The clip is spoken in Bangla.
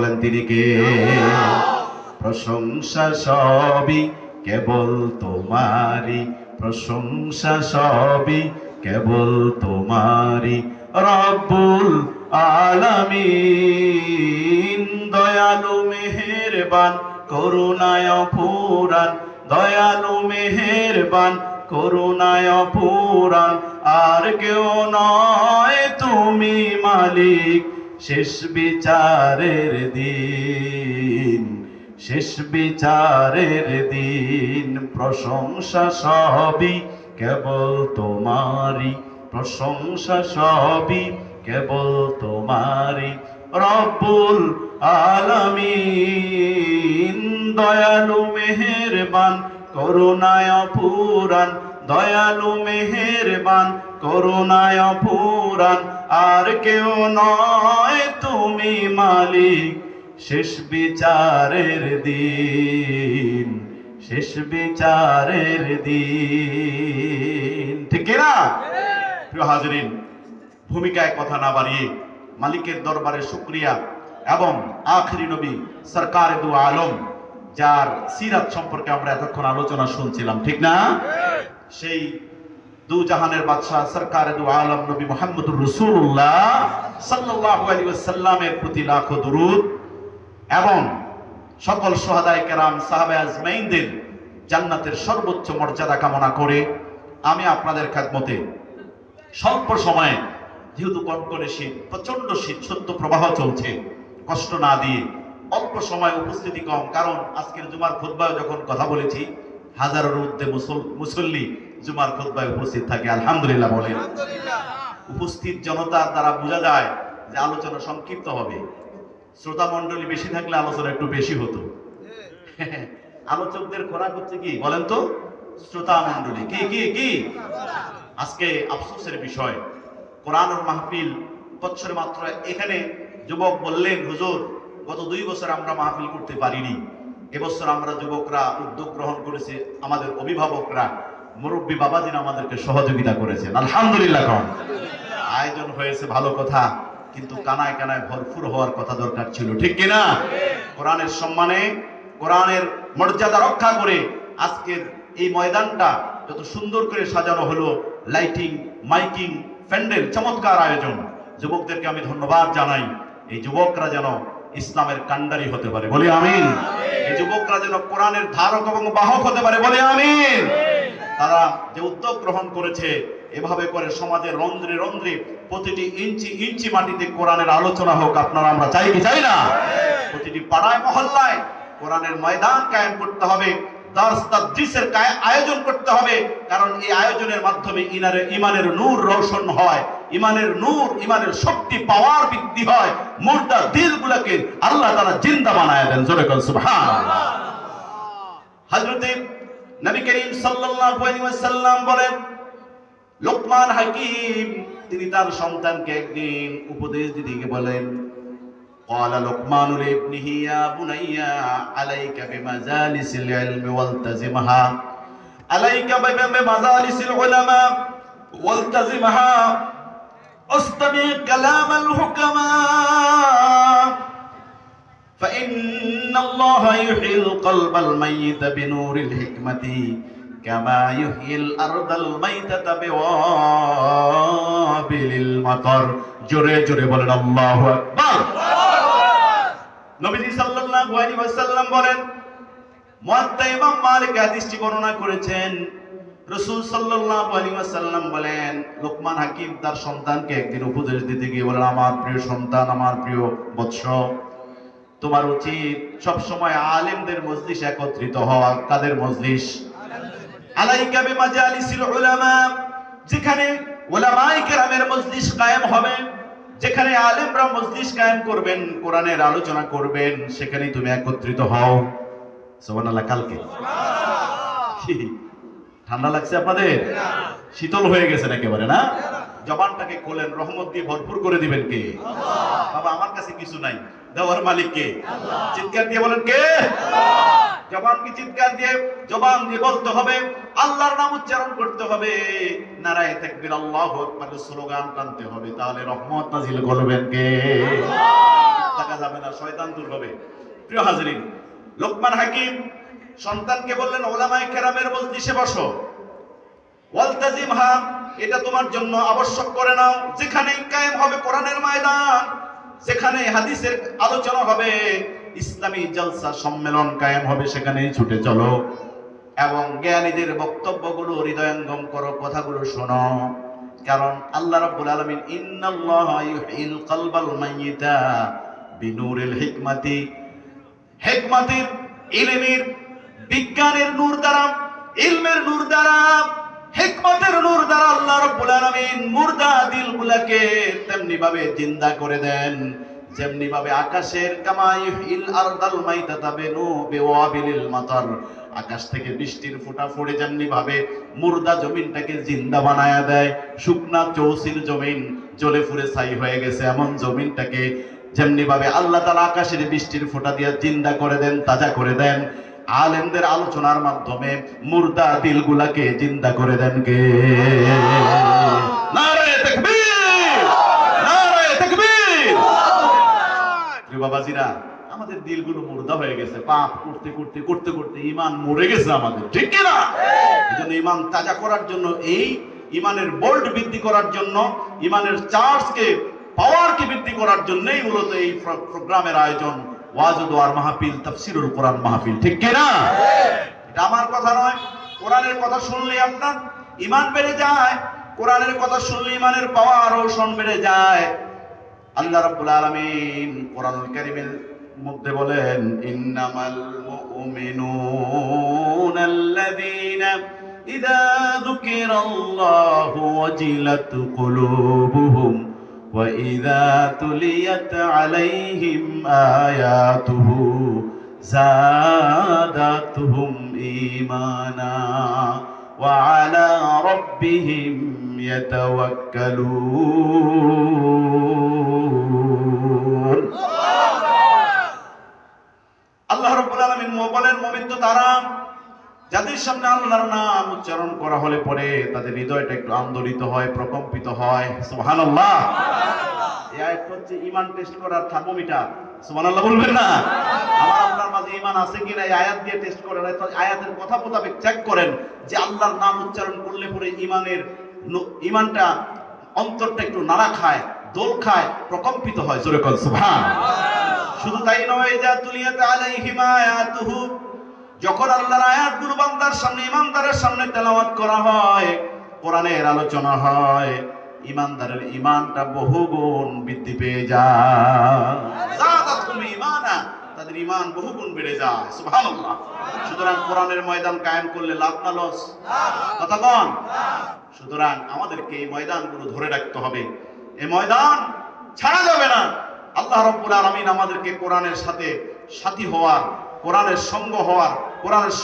বলেন তিনি কে? প্রশংসা সবই কেবল তোমারি, প্রশংসা সবই কেবল তোমারি, রব্বুল আলামিন। দয়ালু মেহেরবান করুণায় পুরাণ, দয়ালু মেহেরবান করুণায় পুরাণ, আর কেউ নয় তুমি মালিক শেষ বিচারের দিন, শেষ বিচারের দিন। প্রশংসা সবই কেবল তোমারি, প্রশংসা সবই কেবল তোমারি, রব্বুল আলামিন। দয়ালু মেহেরবান করুণায় পুরাণ, দয়ালু মেহেরবান করুণায় পুরাণ, আর কেউ নয় তুমি মালিক শেষ বিচারের দিন, শেষ বিচারের দিন। ঠিক না? প্রিয় হাজরিন, ভূমিকায় কথা না বাড়িয়ে মালিকের দরবারে শুকরিয়া এবং আখেরি নবী সরকার দু আলম যার সিরাত সম্পর্কে আমরা এতক্ষণ আলোচনা শুনছিলাম, ঠিক না? সেই দু জাহানের বাদশাহ সরকার দু আলম নবী মুহাম্মদুর রাসূলুল্লাহ সাল্লাল্লাহু আলাইহি ওয়াসাল্লামের প্রতি লাখো দুরূদ এবং সকল শুহাদায়ে কেরাম সাহাবায়ে আজমাইনদের জান্নাতের সর্বোচ্চ মর্যাদা কামনা করে আমি আপনাদের খেদমতে স্বল্প সময়ে, যেহেতু কনকনে শীত, প্রচন্ড শীত, সত্য প্রবাহ চলছে, কষ্ট না দিয়ে অল্প সময় উপস্থিতি কম, কারণ আজকের জুমার খুতবায় যখন কথা বলেছি হাজারের ঊর্ধ্বে মুসল্লি জুমার খুতবায় উপস্থিত থাকে। আলহামদুলিল্লাহ বলেন। উপস্থিত জনতার দ্বারা বোঝা যায় যে আলোচনা সংক্ষিপ্ত হবে। শ্রোতা মণ্ডলী বেশি থাকলে আলোচনা একটু বেশি হতো। আলোচকদের খোরাক হচ্ছে কি বলেন তো? শ্রোতা মণ্ডলী। কি কি কি? আজকে আফসোসের বিষয়, কোরআনুল মাহফিল বছর মাত্র এখানে যুবক বললেন, হুজুর গত 2 বছর আমরা মাহফিল করতে পারিনি, এবছর আমরা যুবকরা উদ্যোগ গ্রহণ করেছে, আমাদের অভিভাবকরা মুরব্বী বাবাজিরা আমাদেরকে সহযোগিতা করেছেন। আলহামদুলিল্লাহ। আয়োজন হয়েছে ভালো কথা, কিন্তু কানায় কানায় ভরপুর হওয়ার কথা দরকার ছিল, ঠিক কিনা? কোরআনের সম্মানে, কোরআনের মর্যাদা রক্ষা করে আজকের এই ময়দানটা যত সুন্দর করে সাজানো হলো, লাইটিং, মাইকিং, প্যান্ডেল, চমৎকার আয়োজন। যুবকদেরকে আমি ধন্যবাদ জানাই। এই যুবকরা যেন ইসলামের কান্ডারি হতে পারে, বলি আমিন। এই যুবকরা যেন কোরআনের ধারক এবং বাহক হতে পারে, বলি আমিন। তারা যে উদ্যোগ গ্রহণ করেছে, এভাবে করে সমাজের রন্ধ্রে রন্ধ্রে প্রতিটি ইঞ্চি ইঞ্চি মাটিতে কোরআনের আলোচনা হোক, আপনারা আমরা চাই কি চাই না? প্রতিটি পাড়ায় মহল্লায় কোরআনের ময়দান কায়েম করতে হবে, দার্স তাদরিসের আয়োজন করতে হবে, কারণ এই আয়োজনের মাধ্যমে ইমানের নূর রোশন হয়, ইমানের নূর, ইমানের শক্তি, পাওয়ার বৃদ্ধি হয়, মুর্দা দিলগুলোকে আল্লাহ তাআলা জিন্দা বানায় দেন। জোরে বলেন সুবহানাল্লাহ। হযরত নবী করিম সাল্লাল্লাহু আলাইহি ওয়াসাল্লাম বলেন, লোকমান হাকিম তিনি তার সন্তানকে একদিন উপদেশ দিতে গিয়ে বলেন, قال لقمان لابنه يا بني عليك بمجالس العلم والتزمها، عليك بمجالس العلماء والتزمها، استمع كلام الحكماء، فإن الله يحيي القلب الميت بنور الحكمة كما يحيي الأرض الميتة بوابل المطر। জোরে জোরে বলেন আল্লাহু আকবার। নবীজি সাল্লাল্লাহু আলাইহি ওয়াসাল্লাম বলেন, মুয়াত্তা ইমাম মালিক হাদিসটি বর্ণনা করেছেন, রাসূল সাল্লাল্লাহু আলাইহি ওয়াসাল্লাম বলেন, লোকমান হাকিম তার সন্তানকে একদিন উপদেশ দিতে গিয়ে বলেন, আমার প্রিয় সন্তান, আমার প্রিয় বৎস, তোমার উচিত সব সময় আলেমদের মজলিসে একত্রিত হওয়া। কাদের মজলিস? আলাইকা বিমাজালিসিল উলামা, যেখানে উলামায়ে কেরামের মজলিস কায়েম হবে, যেখানে আলেমরা মজলিস কায়েম করবেন, কোরআনের আলোচনা করবেন, সেখানে তুমি একত্রিত হও। সুবহানাল্লাহ। কালকে ঠান্ডা লাগছে আপনাদের? শীতল হয়ে গেছেন একেবারে না? জবানটাকে খোলেন, রহমত দিয়ে ভরপুর করে দিবেন কে? বাবা আমার কাছে কিছু নাই, দেওয়ার মালিক কে? চিৎকার দিয়ে বলেন কে? জবানকে চিৎকার দিয়ে, জবান দিয়ে বলতে হবে, আল্লাহর নাম উচ্চারণ করতে হবে, নারায়ে তাকবীর আল্লাহু আকবার স্লোগান টানতে হবে, তাহলে রহমত নাজিল করবেন কে? থাকা যাবে না, শয়তান দূর হবে। প্রিয় হাজরিন, লোকমান হাকিম সন্তানকে বললেন, ওলামায়ে কেরামের মজলিসে বসো, ওয়ালতাজিমহা, এটা তোমার জন্য আবশ্যক করে নাও। যেখানেই কায়েম হবে কোরআনের ময়দান, যেখানে হাদিসের আলোচনা হবে, ইসলামী জলসা সম্মেলন কায়েম হবে, সেখানেই ছুটে চলো এবং জ্ঞানীদের বক্তব্যগুলো হৃদয়ঙ্গম করো, কথাগুলো শোনো। কারণ আল্লাহ রাব্বুল আলামিন ইন্নাল্লাহা ইউহিল কলবাল মাইয়িতা বিনূরিল হিকমাতি, হিকমাতের, ইলমের, বিজ্ঞানের নূর দ্বারা, ইলমের নূর দ্বারা, হিকমতের নূর দ্বারা আল্লাহ রাব্বুল আলামিন মুর্দা দিলগুলোকে তেমনি ভাবে জিন্দা করে দেন, যেমনি ভাবে আকাশের কামাইহিল আরদাল মাইতাতা বিনু বিওয়াবিলিল মাতার, আকাশ থেকে বৃষ্টির ফোঁটা পড়ে যেমনি ভাবে মুর্দা জমিনটাকে জিন্দা বানায়া দেয়, শুকনা চৌসির জমিন জ্বলে পুড়ে ছাই হয়ে গেছে এমন জমিনটাকে যেমনি ভাবে আল্লাহ তাআলা আকাশের বৃষ্টির ফোঁটা দিয়ে জিন্দা করে দেন, তাজা করে দেন, আলেমদের আলোচনার মাধ্যমে মুর্দা দিলগুলাকে জিন্দা করে দেন কে? নারে তাকবীর, নারে তাকবীর। প্রিয় বাবাজিরা, আমাদের দিলগুলো মুর্দা হয়ে গেছে, পাপ করতে করতে করতে করতে ঈমান মরে গেছে আমাদের, ঠিক কি না? এজন্য ঈমান তাজা করার জন্য, এই ঈমানের বোল্ট বৃদ্ধি করার জন্য, ঈমানের চার্জকে, পাওয়ারকে বৃদ্ধি করার জন্যই মূলত এই প্রোগ্রামের আয়োজন, ওয়াজ ও দোয়ার মাহফিল, তাফসীরুল কোরআন মাহফিল, ঠিক কি না? এটা আমার কথা নয়, কোরআনের কথা শুনলে আপনার ঈমান বেড়ে যায়, কোরআনের কথা শুনলে ঈমানের পাওয়ার ও শোন বেড়ে যায়। আল্লাহ রাব্বুল আলামিন কোরআনুল কারীমের মধ্যে বলেন, ইন্নামাল মুমিনুনাল্লাযীনা ইযা যুকিরাল্লাহু ওয়াজিলাত কুলুবুহুম ওয়া ইযা তুলিয়াত আলাইহিম আয়াতুহু যাদাতুহুম ঈমানা ওয়া আলা রাব্বিহিম ইয়াতাওয়াক্কালুন। আল্লাহ রাব্বুল আলামিন বলেন, মুমিন তো তারা যাদের সামনে আল্লাহর নাম উচ্চারণ করা হলে পরে তাদের হৃদয়টা একটু আন্দোলিত হয়, প্রকম্পিত হয়। সুবহানাল্লাহ। এই আয়াতটা হচ্ছে ঈমান টেস্ট করার থার্মোমিটার। সুবহানাল্লাহ বলবেন না? আমার আপনার মাঝে ঈমান আছে কিনা এই আয়াত দিয়ে টেস্ট করেন, আয়াতের কথা মোতাবেক চেক করেন যে আল্লাহর নাম উচ্চারণ করলে পরে ঈমানটা, অন্তরটা একটু নাড়া খায়, দোল খায়, প্রকম্পিত হয়। জোরে বল সুবহানাল্লাহ। শুধু তাই নয়, যা তুলিয়াত আলাইহিম আয়াতুহু, যখন আল্লাহর আয়াতগুলো বান্দার সামনে, ঈমানদারের সামনে তেলাওয়াত করা হয়, কোরআনের আলোচনা হয়, ঈমানদারের ঈমানটা বহুগুণ বৃদ্ধি পেয়ে যায়। যাদাতুহুম ঈমানা, তাদের ঈমান বহুগুণ বেড়ে যায়। সুবহানাল্লাহ। সুতরাং কোরআনের ময়দান কায়েম করলে লাভ না লস? কথা বল। সুতরাং আমাদেরকে এই ময়দানগুলো ধরে রাখতে হবে, এই ময়দান ছাড়া যাবে না। আল্লাহ রাব্বুল আলামিন আমাদেরকে কোরআনের সাথে সাথী হওয়ার, কোরআনের সঙ্গ হওয়ার, কোরআনের